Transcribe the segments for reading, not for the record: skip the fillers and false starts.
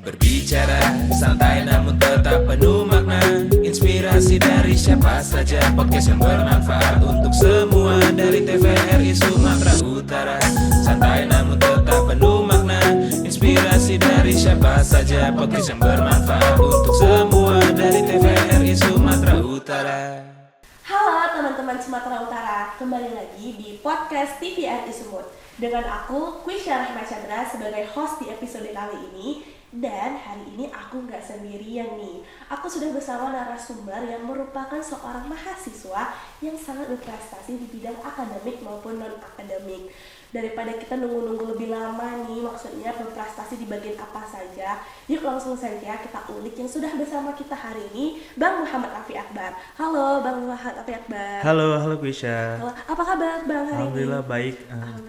Berbicara santai namun tetap penuh makna. Inspirasi dari siapa saja. Podcast yang bermanfaat untuk semua. Dari TVRI Sumatera Utara. Santai namun tetap penuh makna. Inspirasi dari siapa saja. Podcast yang bermanfaat untuk semua. Dari TVRI Sumatera Utara. Halo teman-teman Sumatera Utara, kembali lagi di podcast TVRI Sumut dengan aku, Kwisya Rahma Chandra sebagai host di episode kali ini. Dan hari ini aku nggak sendirian nih. Aku sudah bersama narasumber yang merupakan seorang mahasiswa yang sangat berprestasi di bidang akademik maupun non-akademik. Daripada kita nunggu-nunggu lebih lama nih, maksudnya berprestasi di bagian apa saja, yuk langsung saja kita ulik yang sudah bersama kita hari ini, Bang Muhammad Afi Akbar. Halo Bang Muhammad Afi Akbar. Halo Kwisya. Halo, apa kabar Bang hari Alhamdulillah ini? baik.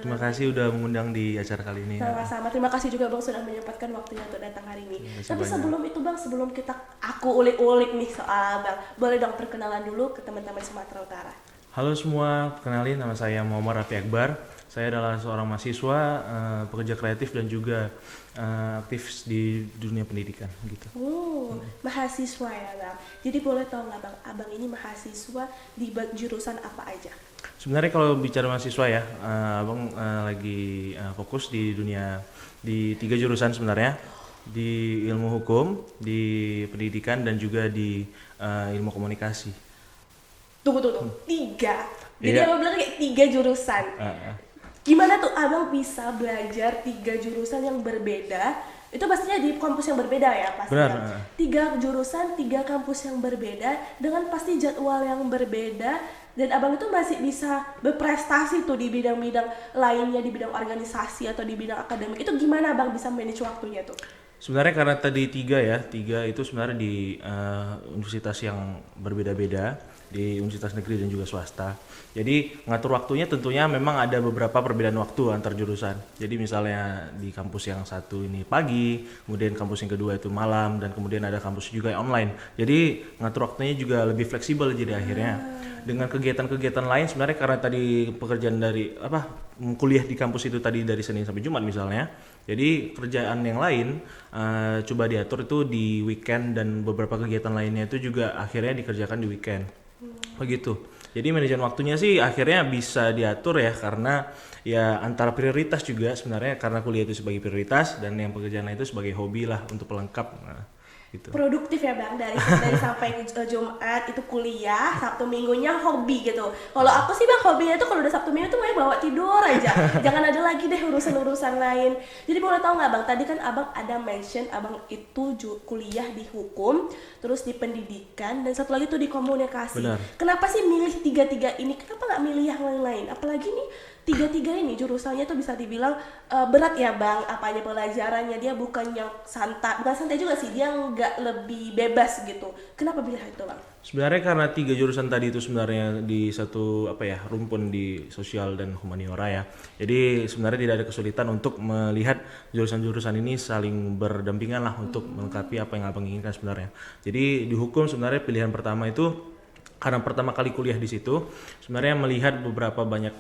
Terima kasih udah mengundang di acara kali ini. Sama-sama, terima kasih juga Bang sudah menyempatkan waktunya untuk datang hari ini. Terima kasih Tapi banyak. sebelum itu Bang, sebelum aku ulik-ulik nih soal Bang, boleh dong perkenalan dulu ke teman-teman Sumatera Utara. Halo semua, kenalin nama saya Muhammad Rafi Akbar. Saya adalah seorang mahasiswa, pekerja kreatif dan juga aktif di dunia pendidikan gitu. Mahasiswa ya Bang. Jadi boleh tahu nggak Bang, Abang ini mahasiswa di jurusan apa aja? Sebenarnya kalau bicara mahasiswa ya, abang lagi fokus di dunia di 3 jurusan sebenarnya, di ilmu hukum, di pendidikan dan juga di ilmu komunikasi. Tunggu, 3. Jadi Iya. Abang bilang kayak 3 jurusan. Gimana tuh Abang bisa belajar 3 jurusan yang berbeda? Itu pastinya di kampus yang berbeda ya pastinya. Benar. 3 jurusan, 3 kampus yang berbeda dengan pasti jadwal yang berbeda, dan Abang itu masih bisa berprestasi tuh di bidang-bidang lainnya, di bidang organisasi atau di bidang akademik. Itu gimana Abang bisa manage waktunya tuh? Sebenarnya karena tadi 3 itu sebenarnya di universitas yang berbeda-beda, di universitas negeri dan juga swasta. Jadi ngatur waktunya tentunya memang ada beberapa perbedaan waktu antar jurusan. Jadi misalnya di kampus yang satu ini pagi, kemudian kampus yang kedua itu malam, dan kemudian ada kampus juga yang online. Jadi ngatur waktunya juga lebih fleksibel jadi akhirnya. Dengan kegiatan-kegiatan lain sebenarnya karena tadi pekerjaan dari kuliah di kampus itu tadi dari Senin sampai Jumat misalnya. Jadi kerjaan yang lain coba diatur itu di weekend, dan beberapa kegiatan lainnya itu juga akhirnya dikerjakan di weekend. Begitu. Jadi manajemen waktunya sih akhirnya bisa diatur ya, karena ya antara prioritas juga sebenarnya, karena kuliah itu sebagai prioritas dan yang pekerjaan lain itu sebagai hobi lah untuk pelengkap. Gitu. Produktif ya Bang, dari sampai Jumat itu kuliah, Sabtu Minggunya hobi gitu. Kalau aku sih Bang, hobinya tuh kalau udah Sabtu Minggu tuh mau bawa tidur aja. Jangan ada lagi deh urusan-urusan lain. Jadi boleh tahu nggak Bang, tadi kan Abang ada mention Abang itu kuliah di hukum, terus di pendidikan, dan satu lagi tuh di komunikasi. Benar. Kenapa sih milih 3 ini? Kenapa nggak milih yang lain-lain? Apalagi nih 3 ini jurusannya tuh bisa dibilang berat ya Bang, apanya pelajarannya, dia bukan santai juga sih, dia nggak lebih bebas gitu. Kenapa pilih itu Bang? Sebenarnya karena 3 jurusan tadi itu sebenarnya di satu rumpun di sosial dan humaniora ya. Jadi sebenarnya tidak ada kesulitan untuk melihat jurusan-jurusan ini saling berdampingan lah untuk melengkapi apa yang abang inginkan sebenarnya. Jadi di hukum sebenarnya pilihan pertama itu karena pertama kali kuliah di situ, sebenarnya melihat beberapa banyak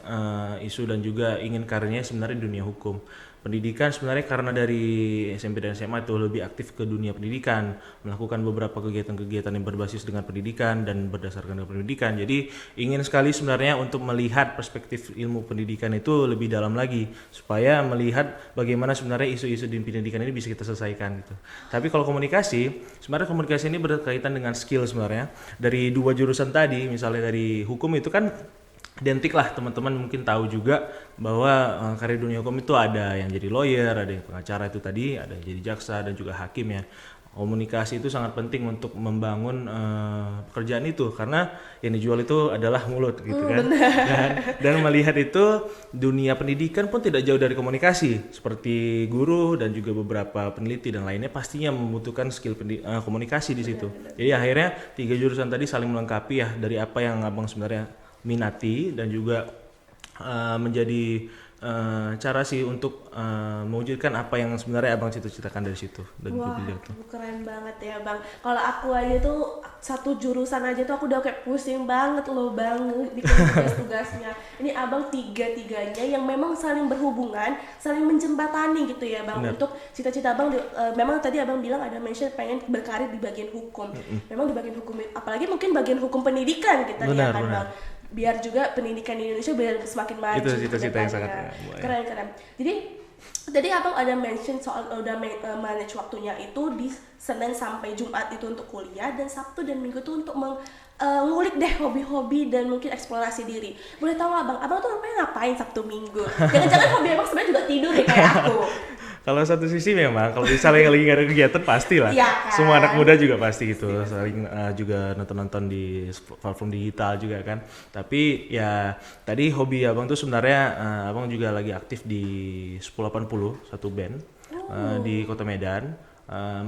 isu dan juga ingin karirnya sebenarnya di dunia hukum. Pendidikan sebenarnya karena dari SMP dan SMA itu lebih aktif ke dunia pendidikan, melakukan beberapa kegiatan-kegiatan yang berbasis dengan pendidikan dan berdasarkan dengan pendidikan. Jadi ingin sekali sebenarnya untuk melihat perspektif ilmu pendidikan itu lebih dalam lagi, supaya melihat bagaimana sebenarnya isu-isu di pendidikan ini bisa kita selesaikan gitu. Tapi kalau komunikasi, sebenarnya komunikasi ini berkaitan dengan skill sebenarnya. Dari 2 jurusan tadi, misalnya dari hukum itu kan identik lah, teman-teman mungkin tahu juga bahwa karir dunia hukum itu ada yang jadi lawyer, ada yang pengacara itu tadi, ada yang jadi jaksa dan juga hakim ya. Komunikasi itu sangat penting untuk membangun pekerjaan itu, karena yang dijual itu adalah mulut gitu kan. Dan melihat itu dunia pendidikan pun tidak jauh dari komunikasi, seperti guru dan juga beberapa peneliti dan lainnya pastinya membutuhkan skill komunikasi di situ. Jadi akhirnya 3 jurusan tadi saling melengkapi ya, dari apa yang abang sebenarnya minati dan juga menjadi cara sih untuk mewujudkan apa yang sebenarnya abang cita-citakan dari situ dan Wah, beliau tuh. keren banget ya bang. Kalau aku aja tuh satu jurusan aja tuh aku udah kayak pusing banget loh bang bikin tugas-tugasnya. Ini abang tiga-tiganya yang memang saling berhubungan, saling menjembatani gitu ya bang. Bener. Untuk cita-cita abang, memang tadi abang bilang ada mention pengen berkarir di bagian hukum. Memang di bagian hukum, apalagi mungkin bagian hukum pendidikan kita Benar, ya kan benar. bang. Biar juga pendidikan di Indonesia biar semakin maju. Itu cita-cita yang sangat kedepannya. baik. Keren. Jadi tadi abang ada mention soal udah manage waktunya itu di Senin sampai Jumat itu untuk kuliah, dan Sabtu dan Minggu tuh untuk ngulik deh hobi-hobi dan mungkin eksplorasi diri. Boleh tahu abang tuh ngapain Sabtu Minggu? Jangan-jangan hobi abang sebenarnya juga tidur ya kayak aku. Kalau satu sisi memang, kalau misalnya lagi nggak ada kegiatan pasti lah. Iya kan? Semua anak muda juga pasti gitu, saling juga nonton-nonton di platform digital juga kan. Tapi ya tadi hobi abang tuh sebenarnya abang juga lagi aktif di 1080, satu band di Kota Medan,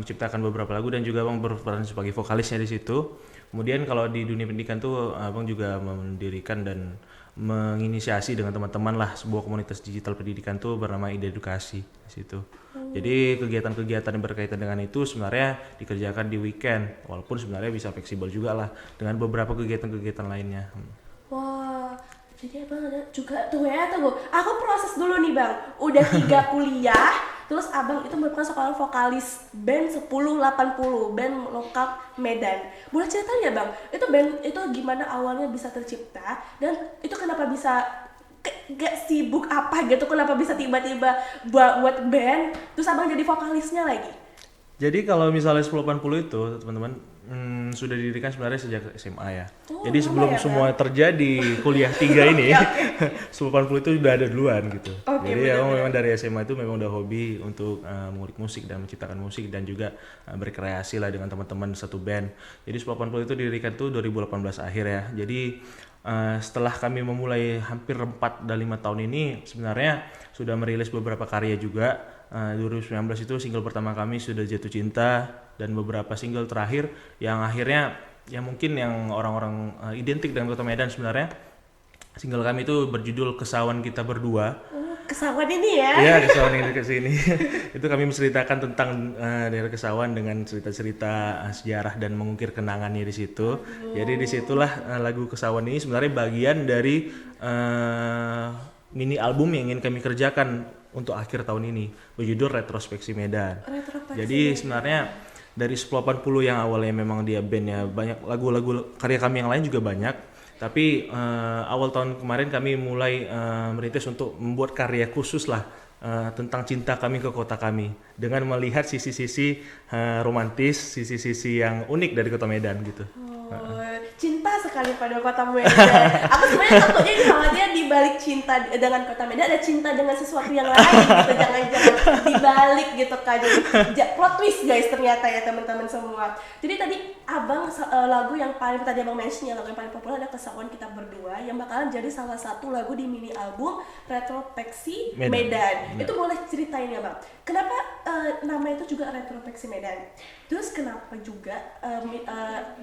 menciptakan beberapa lagu dan juga abang berperan sebagai vokalisnya di situ. Kemudian kalau di dunia pendidikan tuh abang juga mendirikan dan menginisiasi dengan teman-teman lah sebuah komunitas digital pendidikan tuh bernama Ide Edukasi di situ. Jadi kegiatan-kegiatan yang berkaitan dengan itu sebenarnya dikerjakan di weekend, walaupun sebenarnya bisa fleksibel juga lah dengan beberapa kegiatan-kegiatan lainnya. Wah, jadi abang ada juga tuh ya, tunggu. Aku proses dulu nih bang. Udah 3 kuliah, terus abang itu merupakan seorang vokalis band 1080, band lokal Medan. Boleh ceritain ya bang, itu band itu gimana awalnya bisa tercipta, dan itu kenapa bisa gak sibuk apa gitu, kenapa bisa tiba-tiba buat band, terus abang jadi vokalisnya lagi? Jadi kalau misalnya 1080 itu teman-teman sudah didirikan sebenarnya sejak SMA ya. Oh, jadi lama sebelum ya, semua terjadi kuliah 3 ini, 1080 itu udah ada duluan gitu. Oke, Jadi benar-benar. memang dari SMA itu memang udah hobi untuk mengulik musik dan menciptakan musik dan juga berkreasi lah dengan teman-teman satu band. Jadi 1080 itu didirikan tuh 2018 akhir ya. Jadi setelah kami memulai hampir 4 dan 5 tahun ini sebenarnya sudah merilis beberapa karya juga. 2019 itu single pertama kami sudah Jatuh Cinta, dan beberapa single terakhir yang akhirnya ya mungkin yang orang-orang identik dengan Kota Medan sebenarnya. Single kami itu berjudul Kesawan Kita Berdua. Kesawan ini ya? Iya, Kesawan ini ke sini. Itu kami menceritakan tentang daerah Kesawan dengan cerita-cerita sejarah dan mengukir kenangannya di situ. Jadi disitulah lagu Kesawan ini sebenarnya bagian dari mini album yang ingin kami kerjakan untuk akhir tahun ini, berjudul Retrospeksi Medan. Jadi sebenarnya dari 1080 yang awalnya memang dia bandnya banyak lagu-lagu karya kami yang lain juga banyak, tapi awal tahun kemarin kami mulai merintis untuk membuat karya khusus lah tentang cinta kami ke kota kami, dengan melihat sisi-sisi romantis, sisi-sisi yang unik dari Kota Medan gitu. Cinta sekali pada Kota Medan. Aku sebenarnya takutnya khawatir di balik cinta dengan Kota Medan ada cinta dengan sesuatu yang lain gitu, jangan-jangan dibalik gitu kan. Plot twist guys ternyata ya teman-teman semua. Jadi tadi abang lagu yang paling tadi abang mention ya, lagu yang paling populer ada Kesawan Kita Berdua yang bakalan jadi salah satu lagu di mini album Retrospeksi Medan. Itu boleh ceritain ya bang, kenapa nama itu juga Retrospeksi Medan? Terus kenapa juga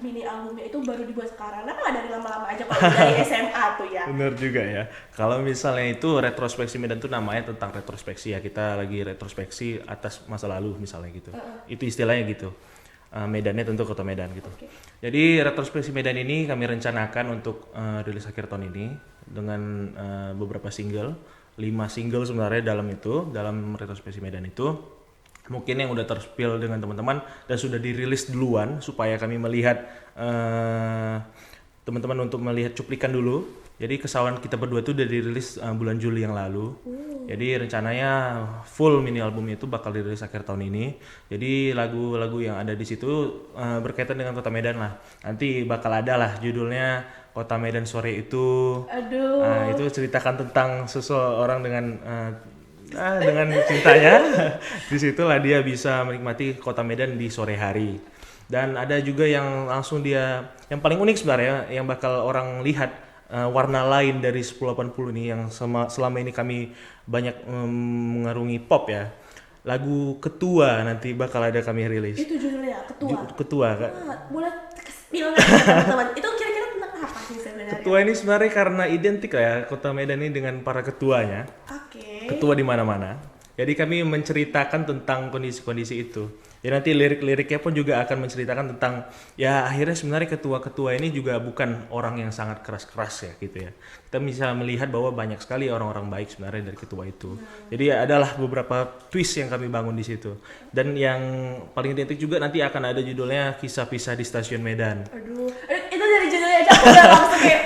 mini albumnya itu baru dibuat sekarang? Kenapa nggak dari lama-lama aja kalau dari SMA tuh ya? Bener juga ya. Kalau misalnya itu Retrospeksi Medan tuh namanya tentang retrospeksi ya. Kita lagi retrospeksi atas masa lalu misalnya gitu. Itu istilahnya gitu. Medannya tentu Kota Medan gitu. Okay. Jadi Retrospeksi Medan ini kami rencanakan untuk rilis akhir tahun ini dengan beberapa single, 5 single sebenarnya dalam Retrospeksi Medan itu. Mungkin yang udah terspill dengan teman-teman dan sudah dirilis duluan supaya kami melihat teman-teman untuk melihat cuplikan dulu. Jadi Kesawan Kita Berdua itu udah dirilis bulan Juli yang lalu. Jadi rencananya full mini album itu bakal dirilis akhir tahun ini. Jadi lagu-lagu yang ada di situ berkaitan dengan Kota Medan lah. Nanti bakal ada lah judulnya Kota Medan Sore Itu. Aduh. Itu ceritakan tentang seseorang dengan cintanya. Disitulah dia bisa menikmati Kota Medan di sore hari. Dan ada juga yang langsung dia yang paling unik sebenarnya yang bakal orang lihat warna lain dari 1080 ini yang selama ini kami banyak mengarungi pop ya. Lagu Ketua nanti bakal ada kami rilis. Itu judulnya Ketua. Ketua Kak. Boleh spill nggak teman-teman? Itu kira-kira tentang apa sih sebenarnya? Ketua ini sebenarnya karena identik ya Kota Medan ini dengan para ketuanya. Oke. ketua di mana-mana. Jadi kami menceritakan tentang kondisi-kondisi itu. Ya nanti lirik-liriknya pun juga akan menceritakan tentang ya akhirnya sebenarnya ketua-ketua ini juga bukan orang yang sangat keras-keras ya gitu ya. Kita bisa melihat bahwa banyak sekali orang-orang baik sebenarnya dari ketua itu. Jadi ya adalah beberapa twist yang kami bangun di situ. Dan yang paling identik juga nanti akan ada judulnya Kisah-Pisah di Stasiun Medan. Aduh, itu dari judulnya aja aku udah langsung kayak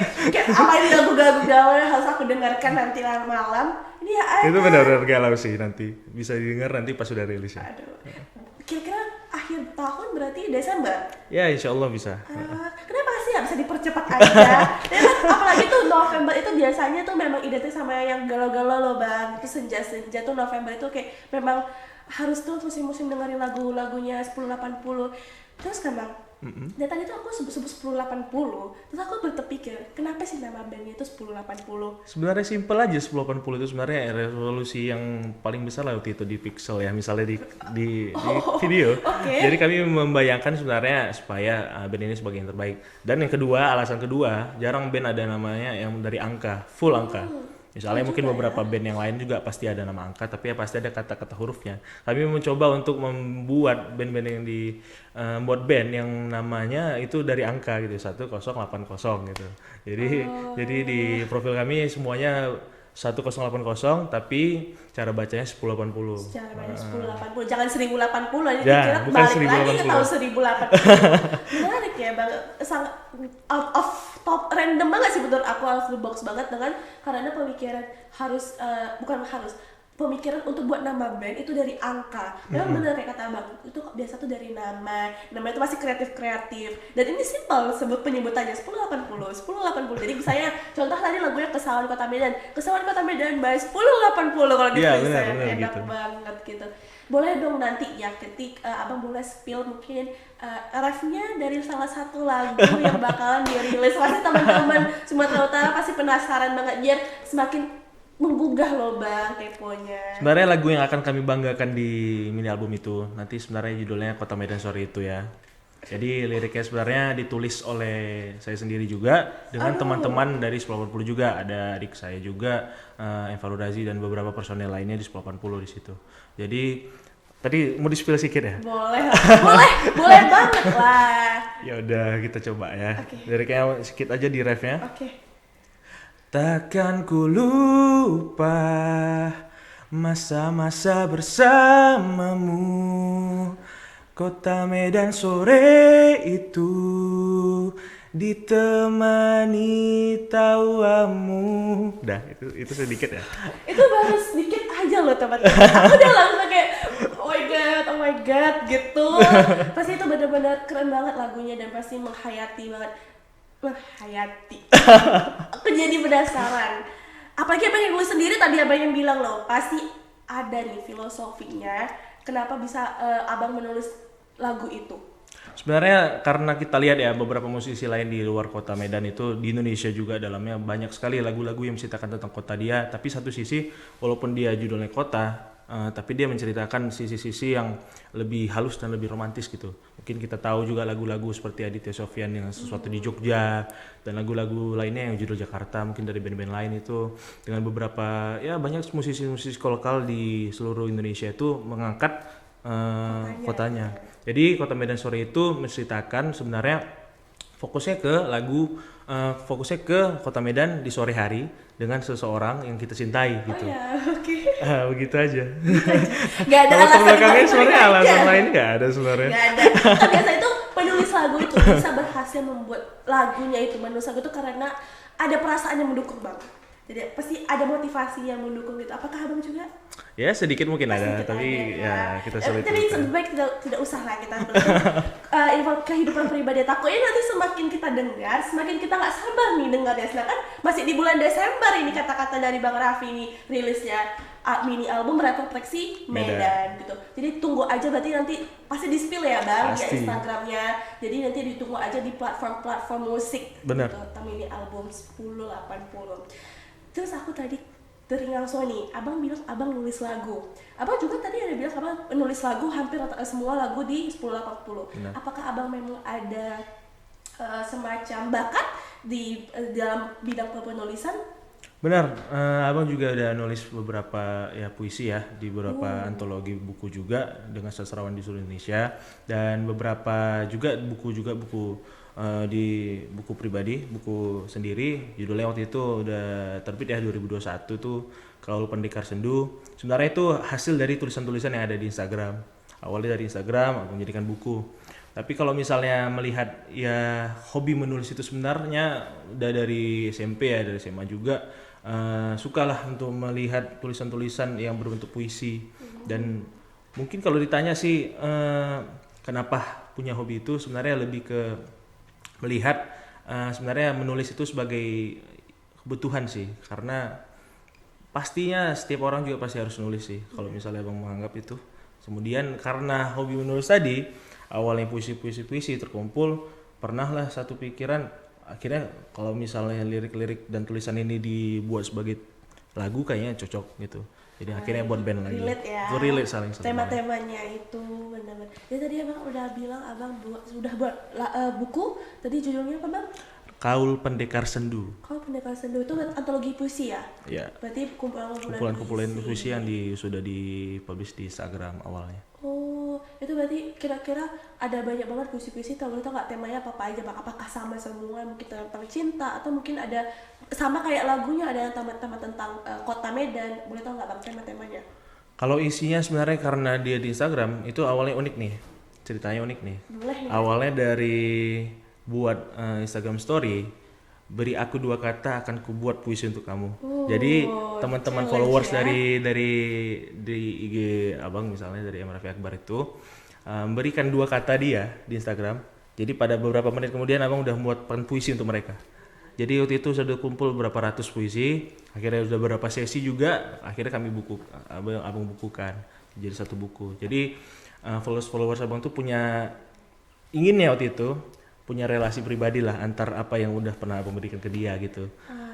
apa ini lagu-lagu galau yang harus aku dengarkan nanti malam. Ini ya Itu benar-benar galau sih nanti. Bisa didengar nanti pas sudah rilis ya. Aduh. Kira-kira akhir tahun berarti Desember? Ya insya Allah bisa. Kenapa sih nggak bisa dipercepat aja? Dan kan apalagi tuh November itu biasanya tuh memang identik sama yang galau-galau loh bang. Itu senja-senja tuh November itu kayak memang harus tuh musim-musim dengerin lagu-lagunya 1080. Terus kan bang, dan tadi tuh aku sebut 1080. Terus aku berpikir, kenapa sih nama bandnya itu 1080? Sebenarnya simpel aja 1080 itu sebenarnya resolusi yang paling besar lah waktu itu di pixel ya misalnya di video. Okay. Jadi kami membayangkan sebenarnya supaya band ini sebagai yang terbaik. Dan yang kedua, alasan kedua, jarang band ada namanya yang dari angka, full angka. Misalnya mungkin beberapa band yang lain juga pasti ada nama angka, tapi ya pasti ada kata-kata hurufnya. Kami mencoba untuk membuat band-band yang buat band yang namanya itu dari angka gitu, 1080 gitu. Jadi di profil kami semuanya 1080 tapi cara bacanya 1080. Cara bacanya 1080, jangan 1080 ini Ya, dikira bukan balik lagi ke 1080. tahun 1080. Menarik ya bang, sangat out of top random banget sih menurut aku, out of the box banget dengan karena pemikiran harus pemikiran untuk buat nama band itu dari angka. Memang benar kayak kata abang, itu biasa tuh dari nama itu masih kreatif dan ini simpel sebut penyebutannya 1080. Jadi misalnya contoh tadi lagunya Kesalahan Kota Medan by 1080 kalau di Iya, saya benar, enak gitu. banget gitu. Boleh dong nanti ya abang boleh spill mungkin refnya dari salah satu lagu yang bakalan dirilis. Pasti teman-teman Sumatera Utara pasti penasaran banget biar semakin menggugah loh bang keponya. Sebenarnya lagu yang akan kami banggakan di mini album itu nanti sebenarnya judulnya Kota Medan Sore itu ya. Jadi liriknya sebenarnya ditulis oleh saya sendiri juga dengan teman-teman dari 1080 juga, ada adik saya juga, Eva Rudazi dan beberapa personel lainnya di 1080 di situ. Jadi tadi mau di-spill sedikit ya? boleh banget lah. Ya udah kita coba ya. Oke. Liriknya sedikit aja di refnya. Oke. Takkan ku lupa masa-masa bersamamu, Kota Medan sore itu ditemani tawamu. Dah itu sedikit ya. Itu baru sedikit aja loh teman-teman. Aku udah langsung kayak oh my god gitu. Pasti itu benar-benar keren banget lagunya dan pasti menghayati. Aku jadi penasaran. Apalagi abang yang nulis sendiri tadi abang yang bilang loh, pasti ada nih filosofinya. Kenapa bisa abang menulis lagu itu? Sebenarnya karena kita lihat ya beberapa musisi lain di luar kota Medan itu di Indonesia juga dalamnya banyak sekali lagu-lagu yang menceritakan tentang kota dia. Tapi satu sisi walaupun dia judulnya kota, tapi dia menceritakan sisi-sisi yang lebih halus dan lebih romantis gitu. Mungkin kita tahu juga lagu-lagu seperti Aditya Sofyan yang Sesuatu di Jogja dan lagu-lagu lainnya yang judul Jakarta mungkin dari band-band lain itu dengan beberapa ya banyak musisi-musisi lokal di seluruh Indonesia itu mengangkat kotanya. Jadi Kota Medan Sore itu menceritakan sebenarnya fokusnya ke Kota Medan di sore hari dengan seseorang yang kita cintai gitu. Oh ya, oke. Begitu aja. Gak ada Kalau alasan belakangnya lain sebenarnya aja. alasan lain nggak ada sebenarnya. Gak ada. Kan biasa itu penulis lagu itu bisa berhasil membuat lagunya itu menulis lagu itu karena ada perasaan yang mendukung bang. Jadi pasti ada motivasi yang mendukung gitu. Apakah abang juga? Ya sedikit mungkin ada, Sedikit tapi ada, ya kita sulit. tapi lebih baik tidak usah lah kita involve kehidupan pribadi. Takutnya nanti semakin kita dengar, semakin kita nggak sabar nih dengar ya. Sedangkan masih di bulan Desember ini kata-kata dari Bang Raffi ini rilisnya mini album Retrofleksi Medan gitu. Jadi tunggu aja berarti nanti pasti di-spill ya bang Pasti. di Instagramnya. Jadi nanti ditunggu aja di platform musik. Bener. Gitu, tentang mini album 1080. Terus aku tadi teringat nih, abang bilang abang nulis lagu. Abang juga tadi ada bilang abang nulis lagu hampir semua lagu di 1080. Benar. Apakah abang memang ada semacam bakat di dalam bidang penulisan? Benar, abang juga udah nulis beberapa ya puisi ya di beberapa antologi buku juga dengan sastrawan di seluruh Indonesia, dan beberapa juga buku di buku pribadi, buku sendiri. Judulnya waktu itu udah terbit ya 2021 tuh, Kaul Pendekar Sendu. Sebenarnya itu hasil dari tulisan-tulisan yang ada di Instagram. Awalnya dari Instagram, abang jadikan buku. Tapi kalau misalnya melihat ya hobi menulis itu sebenarnya udah dari SMP ya, dari SMA juga. Sukalah untuk melihat tulisan-tulisan yang berbentuk puisi, dan mungkin kalau ditanya sih kenapa punya hobi itu, sebenarnya lebih ke melihat sebenarnya menulis itu sebagai kebutuhan sih, karena pastinya setiap orang juga pasti harus nulis sih kalau misalnya abang menganggap itu. Kemudian karena hobi menulis tadi, awalnya puisi terkumpul, pernah lah satu pikiran, akhirnya kalau misalnya lirik-lirik dan tulisan ini dibuat sebagai lagu kayaknya cocok gitu. Jadi akhirnya buat band lagi. Relate ya. Itu relate saling sama. Tema-temanya itu benar-benar. Ya tadi abang udah bilang abang sudah buat buku. Tadi judulnya apa bang? Kaul Pendekar Sendu. Kaul Pendekar Sendu itu antologi puisi ya? Ya. Berarti Kumpulan puisi yang sudah dipublish di Instagram awalnya. Oh, itu berarti kira-kira ada banyak banget puisi-puisi. Tahu nggak temanya apa aja bang? Apakah sama semua? Mungkin tentang cinta atau mungkin ada sama kayak lagunya, ada yang tema tentang kota Medan. Boleh tahu nggak bang tema-temanya? Kalau isinya sebenarnya karena dia di Instagram itu awalnya unik nih, ceritanya unik nih. Boleh ya? Awalnya dari buat Instagram story, beri aku 2 kata akan kubuat puisi untuk kamu. Jadi teman-teman followers ya. dari IG abang misalnya dari Raffi Akbar itu berikan 2 kata dia di Instagram. Jadi pada beberapa menit kemudian abang udah membuat puisi untuk mereka. Jadi waktu itu sudah kumpul berapa ratus puisi, akhirnya sudah beberapa sesi juga, akhirnya kami abang bukukan jadi satu buku. Jadi followers abang tuh inginnya waktu itu punya relasi pribadi lah antar apa yang udah pernah abang berikan ke dia gitu.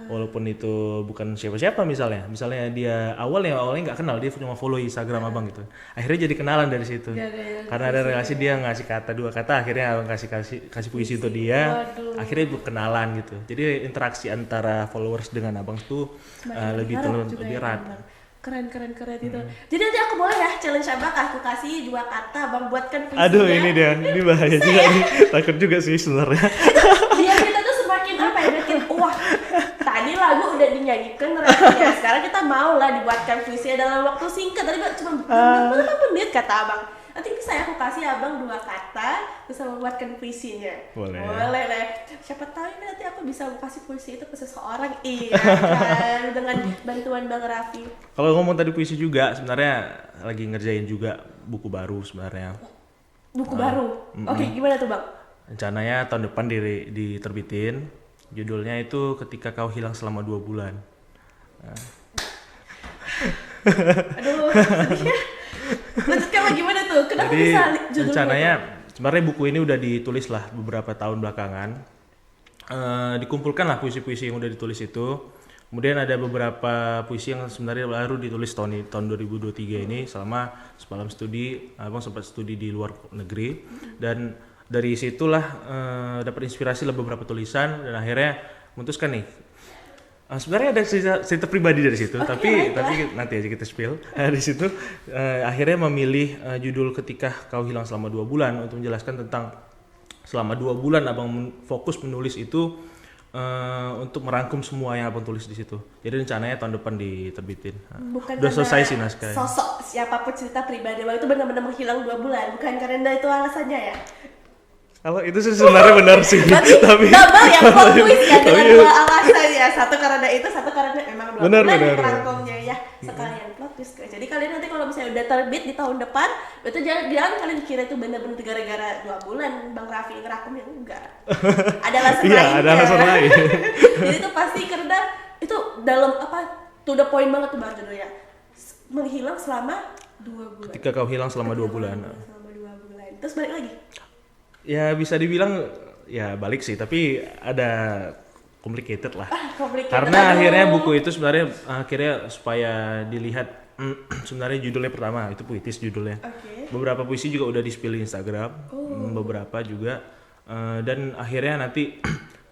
Walaupun itu bukan siapa-siapa misalnya dia awalnya nggak kenal, dia cuma follow Instagram abang gitu. Akhirnya jadi kenalan dari situ. Karena ada relasi, dia ngasih 2 kata, akhirnya abang kasih puisi untuk dia. Akhirnya kenalan gitu. Jadi interaksi antara followers dengan abang tuh lebih erat. Keren itu. Jadi nanti aku boleh ya challenge abang, aku kasih 2 kata abang buatkan puisinya. Aduh ini bahaya juga nih. Takut juga sih sebenarnya. Biar kita tuh semakin makin wah, tadi lagu udah dinyanyikan ya, sekarang kita mau lah dibuatkan puisinya dalam waktu singkat. Tadi cuma berapa menit kata abang. Nanti bisa aku kasih abang 2 kata bisa membuatkan puisinya. Boleh lah. Siapa tahu ini nanti aku bisa kasih puisi itu ke seseorang, iya kan, dengan bantuan Bang Raffi. Kalau ngomong tadi puisi juga, sebenarnya lagi ngerjain juga buku baru sebenarnya. Buku baru? Oke, gimana tuh bang? Rencananya tahun depan diterbitin. Judulnya itu Ketika Kau Hilang Selama 2 bulan. Aduh, sedih ya. Lanjutkan lagi, gimana tuh? Kenapa jadi, bisa judulnya? Rencananya sebenarnya buku ini udah ditulis lah beberapa tahun belakangan. Dikumpulkan lah puisi-puisi yang udah ditulis itu. Kemudian ada beberapa puisi yang sebenarnya baru ditulis tahun 2023 ini selama semalam studi. Abang sempat studi di luar negeri, dan dari situlah dapat inspirasi lah beberapa tulisan, dan akhirnya memutuskan nih. Sebenarnya ada cerita pribadi dari situ, tapi nanti aja kita spill. Di situ akhirnya memilih judul Ketika Kau Hilang Selama 2 bulan untuk menjelaskan tentang selama 2 bulan abang fokus menulis itu untuk merangkum semua yang abang tulis di situ. Jadi rencananya tahun depan diterbitin. Bukan udah selesai sih naskahnya. Sosok siapapun cerita pribadi bang itu benar-benar menghilang 2 bulan, bukan karena itu alasannya ya? Kalau itu sih sebenarnya benar sih. Tapi double ya plot twist ya dengan 2 alasan ya. Satu karena itu, satu karena memang 2 bulan merangkumnya ya. Sekalian plot twist. Jadi kalian nanti kalau misalnya udah terbit di tahun depan, itu jangan kalian kira itu benar-benar gara-gara 2 bulan Bang Raffi ngerangkumnya, enggak. Ada alasan lain. Iya, ada alasan lain. Jadi itu pasti karena itu dalam to the point banget tuh bang judulnya. Menghilang selama 2 bulan. Ketika Kau Hilang Selama 2 bulan. Selama 2 bulan. Terus balik lagi. Ya bisa dibilang ya balik sih, tapi ada complicated lah. Karena akhirnya buku itu sebenarnya akhirnya supaya dilihat sebenarnya judulnya pertama itu puitis judulnya. Beberapa puisi juga udah di-spill di Instagram, beberapa juga dan akhirnya nanti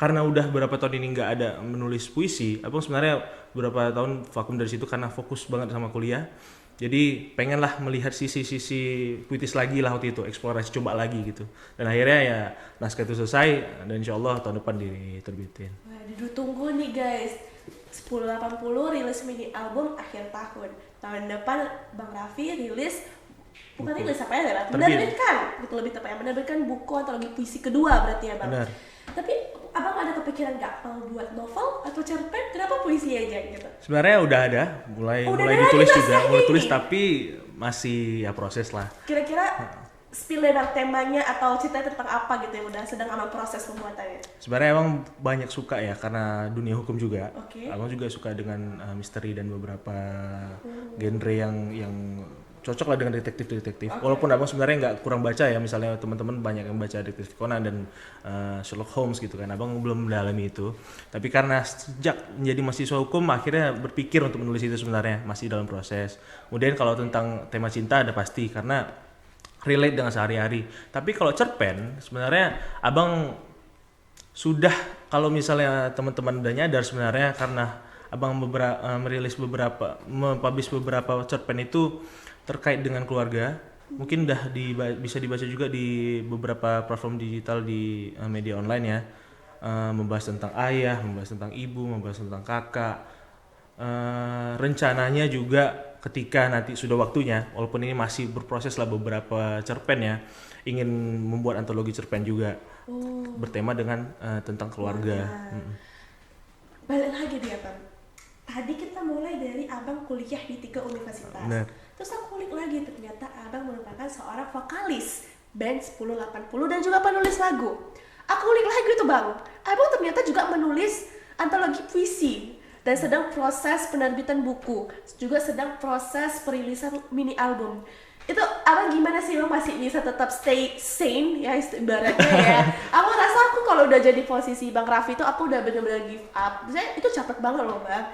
karena udah berapa tahun ini nggak ada menulis puisi, abang sebenarnya beberapa tahun vakum dari situ karena fokus banget sama kuliah. Jadi pengen lah melihat sisi-sisi puitis lagi lah waktu itu, eksplorasi coba lagi gitu. Dan akhirnya ya naskah itu selesai dan insya Allah tahun depan diterbitin. Wah, ditunggu nih guys. 1080 rilis mini album akhir tahun. Tahun depan Bang Raffi rilis bukan rilis apa ya, menerbitkan, gitu lebih tepatnya menerbitkan buku antologi puisi kedua berarti ya Bang. Benar. Tapi abang ada kepikiran nggak mau buat novel atau cerpen? Kenapa puisi aja gitu? Sebenarnya udah ada, mulai ditulis juga, mulai tulis tapi masih ya proses lah. Kira-kira spill dari temanya atau cerita tentang apa gitu yang udah sedang abang proses pembuatannya? Sebenarnya emang banyak suka ya karena dunia hukum juga. Oke. Abang juga suka dengan misteri dan beberapa genre yang cocok lah dengan detektif. Walaupun abang sebenarnya nggak kurang baca ya, misalnya teman-teman banyak yang baca detektif Conan dan Sherlock Holmes gitu kan. Abang belum mendalami itu. Tapi karena sejak menjadi mahasiswa hukum akhirnya berpikir untuk menulis itu sebenarnya masih dalam proses. Kemudian kalau tentang tema cinta ada pasti karena relate dengan sehari-hari. Tapi kalau cerpen sebenarnya abang sudah, kalau misalnya teman-teman udah nyadar sebenarnya karena abang mempublish beberapa cerpen itu terkait dengan keluarga, mungkin udah bisa dibaca juga di beberapa platform digital di media online ya, membahas tentang ayah, membahas tentang ibu, membahas tentang kakak. Rencananya juga ketika nanti sudah waktunya, walaupun ini masih berproses lah beberapa cerpen ya, ingin membuat antologi cerpen juga bertema dengan tentang keluarga. Balik lagi dia Bang. Tadi kita mulai dari abang kuliah di 3 universitas. Bener. Terus aku kulik lagi, ternyata abang merupakan seorang vokalis band 1080 dan juga penulis lagu. Aku kulik lagi tuh Bang, abang ternyata juga menulis antologi puisi dan sedang proses penerbitan buku, juga sedang proses perilisan mini album. Itu abang gimana sih, Bang masih bisa tetap stay sane ya ibaratnya ya? Aku rasa aku kalau udah jadi posisi Bang Raffi itu aku udah bener-bener give up. Saya itu capek banget loh Bang.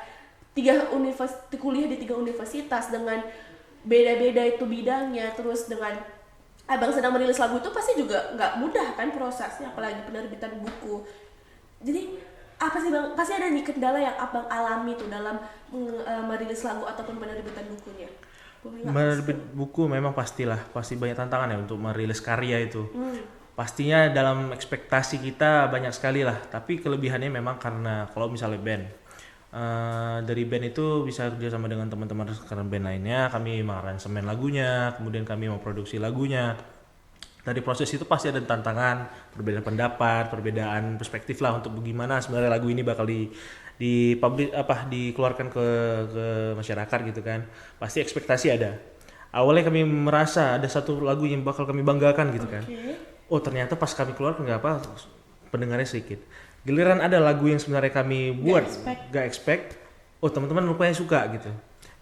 Kuliah di 3 universitas dengan beda-beda itu bidangnya, terus dengan abang sedang merilis lagu itu pasti juga nggak mudah kan prosesnya, apalagi penerbitan buku. Jadi apa sih Bang, pasti ada nih kendala yang abang alami tuh dalam merilis lagu ataupun penerbitan bukunya? Menerbit buku memang pasti banyak tantangan ya untuk merilis karya itu. Pastinya dalam ekspektasi kita banyak sekali lah, tapi kelebihannya memang karena kalau misalnya band, dari band itu bisa kerjasama dengan teman-teman rekan band lainnya, kami mengaransemen lagunya, kemudian kami memproduksi lagunya. Dari proses itu pasti ada tantangan, perbedaan pendapat, perbedaan perspektif lah untuk bagaimana sebenarnya lagu ini bakal dikeluarkan ke masyarakat gitu kan. Pasti ekspektasi ada. Awalnya kami merasa ada satu lagu yang bakal kami banggakan gitu kan. Oh ternyata pas kami keluar nggak apa, pendengarnya sedikit. Giliran ada lagu yang sebenarnya kami buat gak expect, oh teman-teman rupanya suka gitu.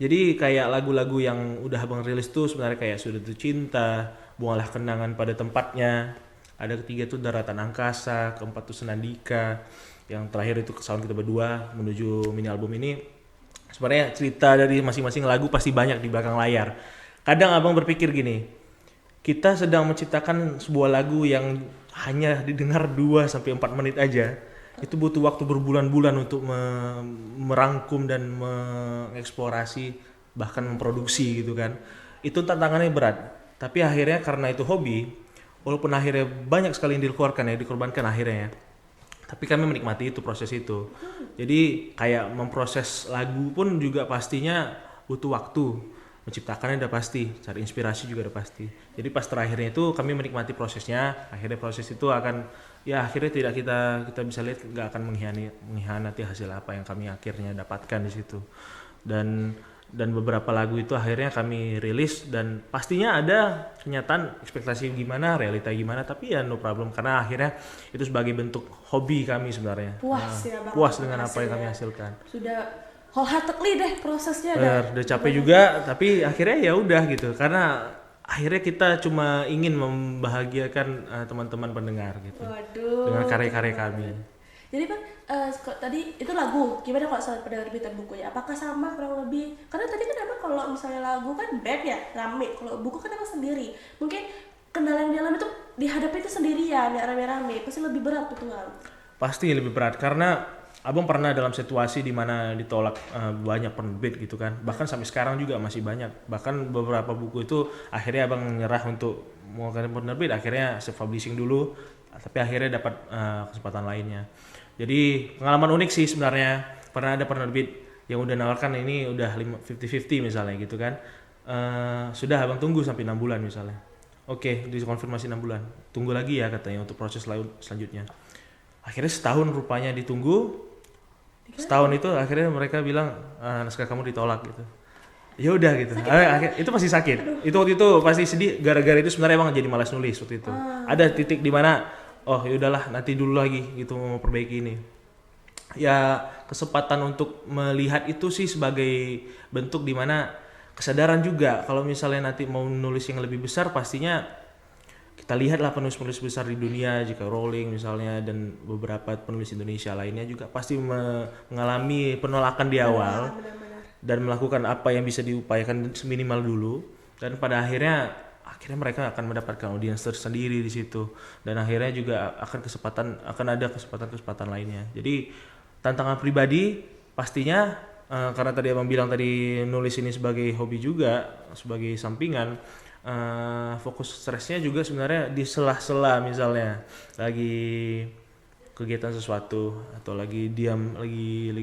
Jadi kayak lagu-lagu yang udah abang rilis tuh sebenarnya kayak Sudah Tuh Cinta, Buanglah Kenangan Pada Tempatnya, ada ketiga tuh Daratan Angkasa, keempat tuh Senandika, yang terakhir itu Kesalahan Kita Berdua menuju mini album ini. Sebenarnya cerita dari masing-masing lagu pasti banyak di belakang layar. Kadang abang berpikir gini, kita sedang menciptakan sebuah lagu yang hanya didengar 2-4 menit aja, itu butuh waktu berbulan-bulan untuk merangkum dan mengeksplorasi bahkan memproduksi gitu kan. Itu tantangannya berat, tapi akhirnya karena itu hobi, walaupun akhirnya banyak sekali yang dikorbankan akhirnya ya, tapi kami menikmati itu, proses itu. Jadi kayak memproses lagu pun juga pastinya butuh waktu, menciptakannya udah pasti, cari inspirasi juga udah pasti. Jadi pas terakhirnya itu kami menikmati prosesnya, akhirnya proses itu akan ya akhirnya tidak kita bisa lihat nggak akan mengkhianati hasil apa yang kami akhirnya dapatkan di situ. Dan beberapa lagu itu akhirnya kami rilis dan pastinya ada kenyataan ekspektasi gimana, realita gimana, tapi ya no problem karena akhirnya itu sebagai bentuk hobi kami sebenarnya. Puas dengan apa yang kami hasilkan. Sudah wholeheartedly deh prosesnya. Udah capek juga, tapi akhirnya ya udah gitu karena akhirnya kita cuma ingin membahagiakan teman-teman pendengar gitu. Waduh, dengan karya-karya kami. Jadi Bang, tadi itu lagu, gimana kalau soal penerbitan bukunya? Apakah sama kurang lebih? Karena tadi kan emang kalau misalnya lagu kan band ya, rame. Kalau buku kan emang sendiri. Mungkin kendala yang di dalam itu dihadapi itu sendirian, ya rame-rame. Pasti lebih berat tuh Bang. Pasti lebih berat karena abang pernah dalam situasi di mana ditolak banyak penerbit gitu kan. Bahkan sampai sekarang juga masih banyak. Bahkan beberapa buku itu akhirnya abang nyerah untuk mau ke penerbit, akhirnya self-publishing dulu, tapi akhirnya dapat kesempatan lainnya. Jadi pengalaman unik sih sebenarnya. Pernah ada penerbit yang udah nawarkan ini udah 50-50 misalnya gitu kan. Sudah abang tunggu sampai 6 bulan misalnya. Oke, dikonfirmasi 6 bulan. Tunggu lagi ya katanya untuk proses selanjutnya. Akhirnya setahun rupanya ditunggu. Setahun itu akhirnya mereka bilang naskah kamu ditolak gitu. Ya udah gitu. Itu pasti sakit. Itu waktu itu pasti sedih gara-gara itu sebenarnya emang jadi malas nulis waktu itu. Ada titik di mana oh ya udahlah nanti dulu lagi gitu mau perbaiki ini. Ya kesempatan untuk melihat itu sih sebagai bentuk di mana kesadaran juga kalau misalnya nanti mau nulis yang lebih besar pastinya kita lihatlah penulis-penulis besar di dunia, jika Rowling misalnya dan beberapa penulis Indonesia lainnya juga pasti mengalami penolakan di awal dan melakukan apa yang bisa diupayakan seminimal dulu dan pada akhirnya mereka akan mendapatkan audiens tersendiri di situ dan akhirnya juga akan ada kesempatan lainnya. Jadi tantangan pribadi pastinya karena tadi abang bilang tadi nulis ini sebagai hobi juga, sebagai sampingan. Fokus stresnya juga sebenarnya di sela-sela misalnya lagi kegiatan sesuatu atau lagi diam lagi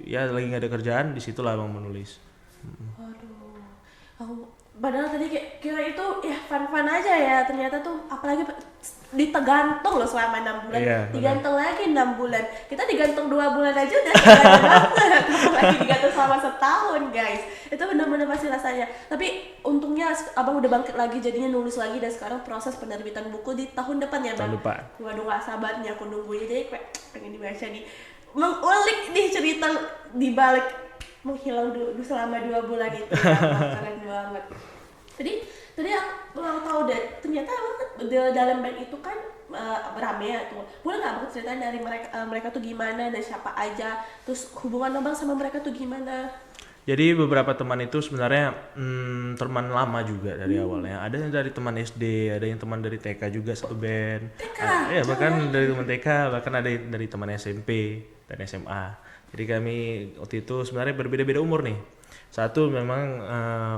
nggak ada kerjaan, disitulah abang menulis. Waduh, padahal tadi kira itu ya fun aja ya, ternyata tuh apalagi ditegantung loh selama 6 bulan, digantung lagi 6 bulan, kita digantung 2 bulan aja udah banget, apalagi digantung selama setahun guys, itu benar-benar pasti rasanya. Tapi untungnya abang udah bangkit lagi jadinya nulis lagi dan sekarang proses penerbitan buku di tahun depan ya bang. Waduh gak sabarnya aku nunggunya, jadi pengen dibaca nih, mengulik nih cerita di balik menghilang selama 2 bulan itu ya, keren banget. Tadi aku tahu deh, ternyata dalam band itu kan rame ya tuh. Boleh nggak abang ceritain dari mereka tuh gimana dan siapa aja, terus hubungan abang sama mereka tuh gimana? Jadi beberapa teman itu sebenarnya teman lama juga dari awalnya. Ada yang dari teman SD, ada yang teman dari TK juga satu band. TK? Bahkan dari teman TK, bahkan ada dari teman SMP dan SMA. Jadi kami waktu itu sebenarnya berbeda-beda umur nih. Satu memang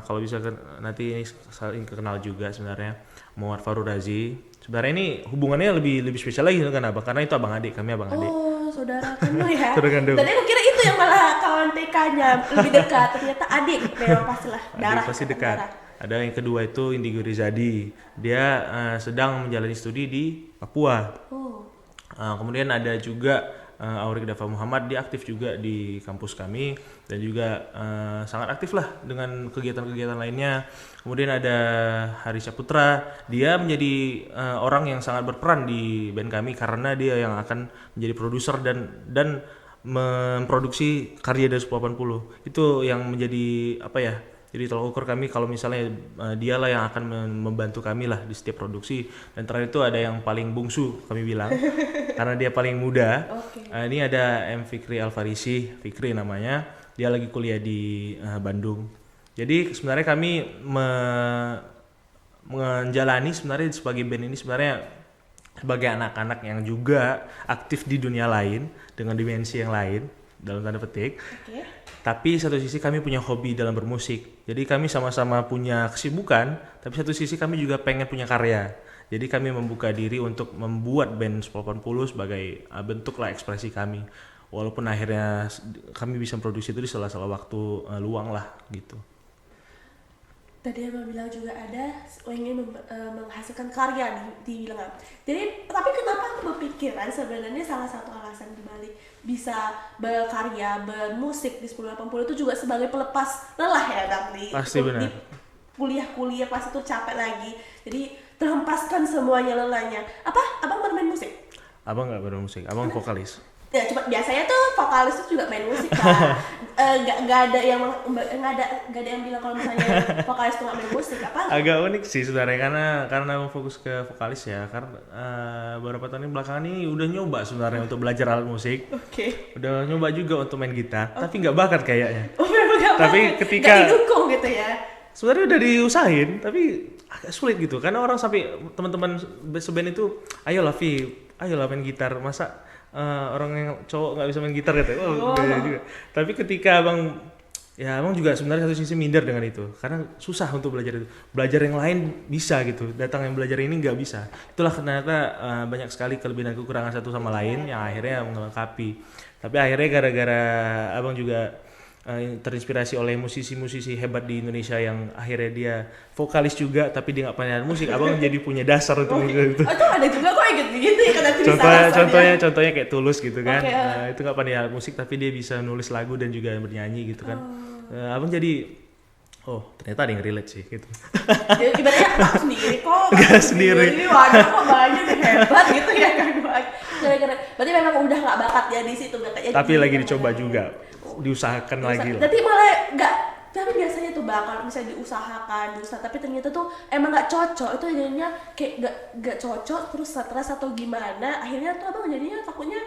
kalau bisa nanti ini saling kenal juga sebenarnya Muhammad Farul Razi. Sebenarnya ini hubungannya lebih spesial lagi kan abang, karena itu abang adik, kami abang adik. Oh, saudara kandung ya? Saudara kandung. Tadi aku kira itu yang malah kawan TK-nya lebih dekat, ternyata adik. Memang pastilah darah. Pasti dekat. Ada yang kedua itu Indigo Rizadi. Dia sedang menjalani studi di Papua. Kemudian ada juga Aurik Dava Muhammad, dia aktif juga di kampus kami dan juga sangat aktif lah dengan kegiatan-kegiatan lainnya. Kemudian ada Hari Saputra, dia menjadi orang yang sangat berperan di band kami karena dia yang akan menjadi produser dan memproduksi karya dari 80. Itu yang menjadi jadi tolak ukur kami kalau misalnya dialah yang akan membantu kami lah di setiap produksi. Dan terakhir itu ada yang paling bungsu kami bilang karena dia paling muda. Ini ada M. Fikri Alfarisi, Fikri namanya. Dia lagi kuliah di Bandung. Jadi sebenarnya kami menjalani sebenarnya sebagai band ini sebenarnya sebagai anak-anak yang juga aktif di dunia lain dengan dimensi yang lain dalam tanda petik. Tapi satu sisi kami punya hobi dalam bermusik. Jadi kami sama-sama punya kesibukan, tapi satu sisi kami juga pengen punya karya. Jadi kami membuka diri untuk membuat band 80 sebagai bentuk lah ekspresi kami. Walaupun akhirnya kami bisa produksi itu di sela-sela waktu luang lah gitu. Tadi abang bilang juga ada ingin menghasilkan karya dibilang. Jadi tapi kenapa aku berpikiran sebenarnya salah satu alasan dibalik bisa berkarya bermusik di 1080 itu juga sebagai pelepas lelah ya bang di kuliah pas itu capek lagi, jadi terhempaskan semuanya lelahnya. Abang bermain musik? Abang nggak bermain musik, abang vokalis. Ya cuma biasanya tuh vokalis tuh juga main musik kan. Nggak ada yang bilang kalau misalnya vokalis tuh nggak main musik apa? Agak unik sih sebenarnya karena fokus ke vokalis ya, karena beberapa tahun belakangan ini udah nyoba sebenarnya untuk belajar alat musik. Udah nyoba juga untuk main gitar, tapi nggak bakat kayaknya. Tapi ketika nggak didukung gitu ya. Sebenarnya udah diusahain, tapi agak sulit gitu karena orang sampai teman-teman seband itu ayolah main gitar, masa orang yang cowok nggak bisa main gitar katanya. Oh, gaya juga. Tapi ketika abang juga sebenarnya satu sisi minder dengan itu, karena susah untuk belajar itu. Belajar yang lain bisa gitu, datang yang belajar ini nggak bisa. Itulah ternyata banyak sekali kelebihan dan kekurangan satu sama lain yang akhirnya melengkapi. Tapi akhirnya gara-gara abang juga terinspirasi oleh musisi-musisi hebat di Indonesia yang akhirnya dia vokalis juga tapi dia nggak pandai musik, abang jadi punya dasar untuk itu. Itu ada juga kok gitu ya kan Contohnya kayak Tulus gitu kan. Itu nggak pandai musik tapi dia bisa nulis lagu dan juga bernyanyi gitu kan. Abang jadi ternyata ada yang relate sih gitu. Ya, ibaratnya aku sendiri kok. Gak sendiri. Ini waduh kok banyak nih hebat gitu ya kan. Gara-gara berarti memang udah nggak bakat ya di situ tapi lagi dicoba juga. Diusahakan lagi lah. Jadi malah nggak, tapi biasanya tuh bakal misalnya diusahakan, tapi ternyata tuh emang nggak cocok, itu jadinya kayak nggak cocok, terus stres atau gimana, akhirnya tuh abang jadinya takutnya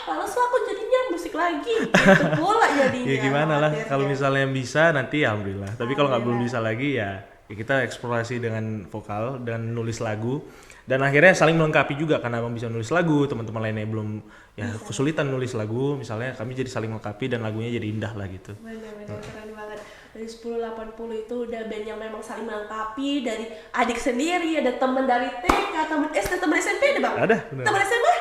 males lah aku jadinya musik lagi, gitu pula jadinya. Ya gimana lah, kalau misalnya bisa nanti alhamdulillah, tapi kalau nggak belum bisa lagi ya kita eksplorasi dengan vokal dan nulis lagu. Dan akhirnya saling melengkapi juga karena abang bisa nulis lagu, teman-teman lainnya belum kesulitan nulis lagu, misalnya kami jadi saling melengkapi dan lagunya jadi indah lah gitu. Benar-benar keren banget. Dari 1080 itu udah band yang memang saling melengkapi, dari adik sendiri, ada teman dari TK, teman SD, teman SMP ada bang? Ada. Teman SMA?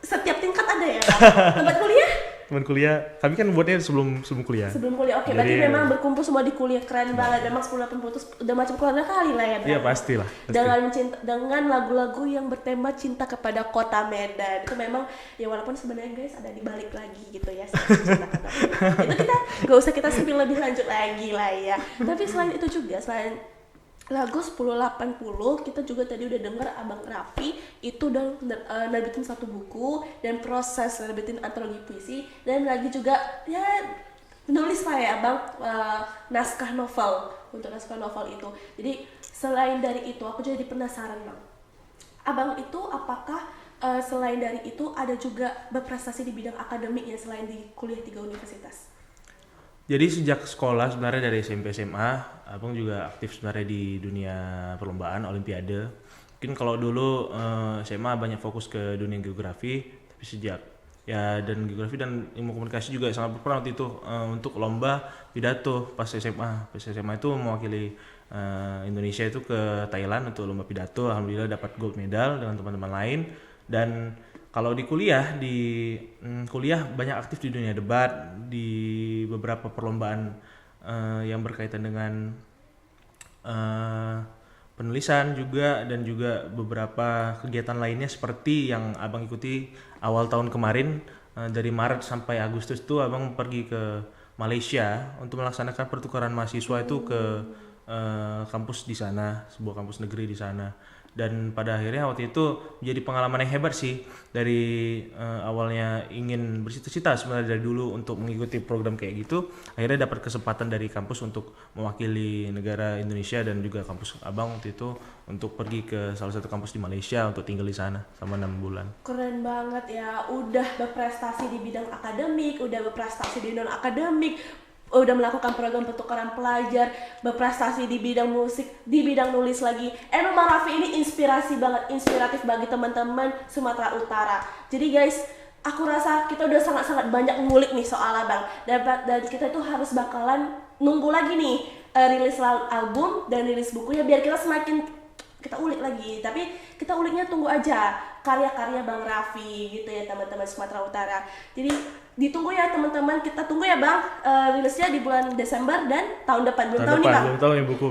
Setiap tingkat ada ya bang? Tempat kuliah? Teman kuliah, kami kan buatnya sebelum kuliah. Sebelum kuliah, oke. Berarti memang berkumpul semua di kuliah, keren banget. Memang 1080 itu udah macam keluarga kali lah ya. Iya pastilah. Dengan lagu-lagu yang bertema cinta kepada kota Medan. Itu memang ya walaupun sebenarnya guys ada di balik lagi gitu ya. Cinta kota Medan. Itu kita gak usah kita spill lebih lanjut lagi lah ya. Tapi selain itu juga, selain lagu 1080, kita juga tadi udah denger Abang Raffi itu udah nerbitin satu buku dan proses nerbitin antologi puisi, dan lagi juga ya nulis lah ya Abang naskah novel, untuk naskah novel itu. Jadi selain dari itu aku jadi penasaran Bang, Abang itu apakah selain dari itu ada juga berprestasi di bidang akademiknya selain di kuliah 3 universitas? Jadi sejak sekolah sebenarnya dari SMP SMA, abang juga aktif sebenarnya di dunia perlombaan olimpiade. Mungkin kalau dulu SMA banyak fokus ke dunia geografi, tapi sejak dan geografi dan ilmu komunikasi juga sangat berperan waktu itu untuk lomba pidato pas SMA. Pas SMA itu mewakili Indonesia itu ke Thailand untuk lomba pidato. Alhamdulillah dapat gold medal dengan teman-teman lain. Dan kalau di kuliah banyak aktif di dunia debat, di beberapa perlombaan yang berkaitan dengan penulisan juga, dan juga beberapa kegiatan lainnya seperti yang abang ikuti awal tahun kemarin. Dari Maret sampai Agustus tuh abang pergi ke Malaysia untuk melaksanakan pertukaran mahasiswa itu ke kampus di sana, sebuah kampus negeri di sana. Dan pada akhirnya waktu itu menjadi pengalaman yang hebat sih. Dari awalnya ingin bercita-cita sebenarnya dari dulu untuk mengikuti program kayak gitu, akhirnya dapat kesempatan dari kampus untuk mewakili negara Indonesia dan juga kampus abang waktu itu untuk pergi ke salah satu kampus di Malaysia untuk tinggal di sana selama 6 bulan. Keren banget ya, udah berprestasi di bidang akademik, udah berprestasi di non akademik, udah melakukan program pertukaran pelajar, berprestasi di bidang musik, di bidang nulis lagi. Emang Bang Raffi ini inspiratif bagi teman-teman Sumatera Utara. Jadi guys, aku rasa kita udah sangat-sangat banyak ngulik nih soal Abang, dan kita tuh harus bakalan nunggu lagi nih rilis album dan rilis bukunya biar kita semakin kita ulik lagi. Tapi kita uliknya tunggu aja karya-karya Bang Raffi gitu ya teman-teman Sumatera Utara. Jadi ditunggu ya teman-teman, kita tunggu ya Bang rilisnya di bulan Desember dan tahun depan. Belum tahu nih Bang? Belum tahu nih, buku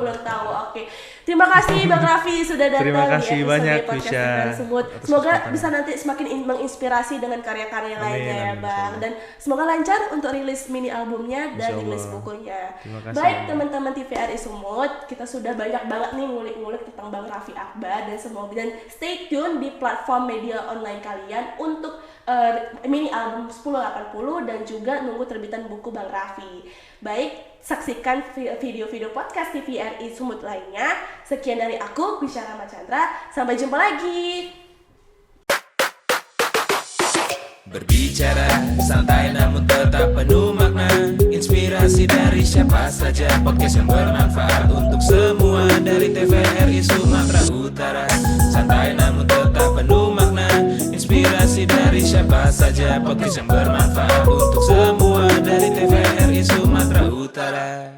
belum tahu. Oke. Terima kasih Bang Raffi sudah datang Terima kasih di episode banyak, podcast Fisya. Tiban Sumut. Semoga bisa nanti semakin menginspirasi dengan karya-karya lainnya ya Bang. Dan semoga lancar untuk rilis mini albumnya dan rilis bukunya. Baik teman-teman TVRI Sumut, kita sudah banyak banget nih ngulik-ngulik tentang Bang Raffi Akbar, dan semoga dan stay tune di platform media online kalian untuk mini album 1080 dan juga nunggu terbitan buku Bang Raffi. Baik, saksikan video-video podcast TVRI Sumut lainnya. Sekian dari aku, Kwisyara Machandra. Sampai jumpa lagi. Berbicara santai namun tetap penuh makna, inspirasi dari siapa saja, podcast yang bermanfaat untuk semua dari TVRI Sumatera Utara. Santai namun tetap penuh makna, inspirasi Inspirasi dari siapa saja, podcast yang bermanfaat untuk semua dari TVRI Sumatera Utara.